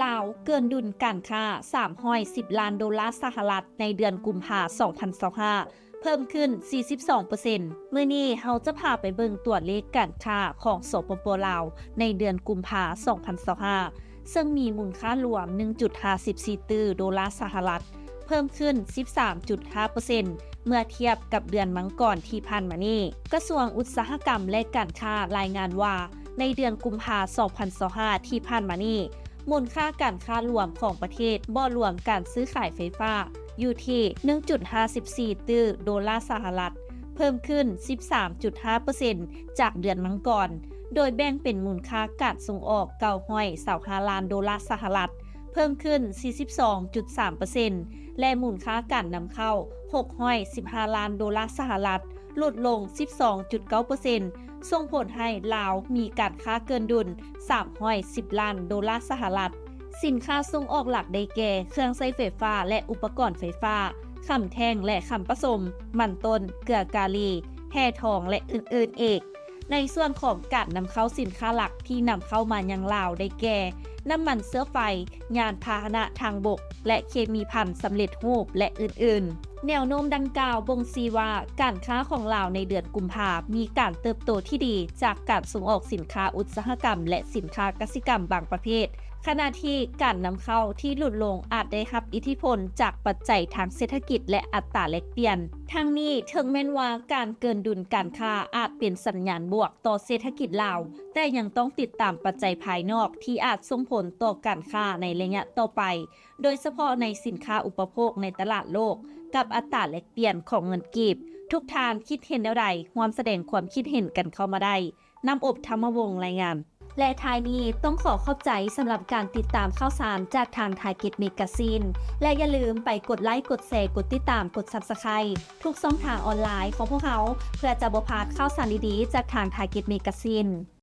ลาวเกินดุลการค้า310ล้านดอลลาร์สหรัฐในเดือนกุมภาพันธ์2025เพิ่มขึ้น 42%มื้อนี้เราจะพาไปเบิ่งตัวเลขการค้าของสปป.ลาวในเดือนกุมภาพันธ์2025ซึ่งมีมูลค่ารวม 1.54 ตรีดอลลาร์สหรัฐเพิ่มขึ้น 13.5%เมื่อเทียบกับเดือนมังกรที่ผ่านมานี้กระทรวงอุตสาหกรรมและการค้ารายงานว่าในเดือนกุมภาพันธ์2025ที่ผ่านมานี้มูลค่าการค้ารวมของประเทศบ่รวมการซื้อขายไฟฟ้าอยู่ที่ 1.54 ตรีดอลลาร์สหรัฐเพิ่มขึ้น 13.5% จากเดือนมังกรโดยแบ่งเป็นมูลค่าการส่งออก925ล้านดอลลาร์สหรัฐเพิ่มขึ้น 42.3% และมูลค่าการนำเข้า615ล้านดอลลาร์สหรัฐลดลง 12.9%ส่งผลให้ลาวมีการค้าเกินดุล310ล้านดอลลาร์สหรัฐสินค้าส่งออกหลักได้แก่เครื่องใช้ไฟฟ้าและอุปกรณ์ไฟฟ้าขำแท่งและขำผสมมันต้นเกลือกาลีแห่ทองและอื่นๆอีกในส่วนของการนำเข้าสินค้าหลักที่นำเข้ามายังลาวได้แก่น้ำมันเชื้อไฟยานพาหนะทางบกและเคมีภัณฑ์สำเร็จรูปและอื่นๆแนวโน้มดังกล่าวบ่งชี้ว่าการค้าของลาวในเดือนกุมภาพันธ์มีการเติบโตที่ดีจากการส่งออกสินค้าอุตสาหกรรมและสินค้ากสิกรรมบางประเภทขณะที่การนำเข้าที่ลดลงอาจได้รับอิทธิพลจากปัจจัยทางเศรษฐกิจและอัตราแลกเปลี่ยนทั้งนี้ถึงแม้ว่าการเกินดุลการค้าอาจเป็นสัญญาณบวกต่อเศรษฐกิจลาวแต่ยังต้องติดตามปัจจัยภายนอกที่อาจส่งผลต่อการค้าในระยะต่อไปโดยเฉพาะในสินค้าอุปโภคในตลาดโลกกับอัตราแลกเปลี่ยนของเงินกีบทุกทานคิดเห็นใดร่วมแสดงความคิดเห็นกันเข้ามาได้นำอบธรรมวงศ์รายงานและท้ายนี้ต้องขอขอบใจสำหรับการติดตามข่าวสารจากทางThaiget Magazineและอย่าลืมไปกดไลค์กดแชร์กดติดตามกด Subscribe ทุกช่องทางออนไลน์ของพวกเขาเพื่อจะบ่พลาดข่าวสารดีๆจากทางThaiget Magazine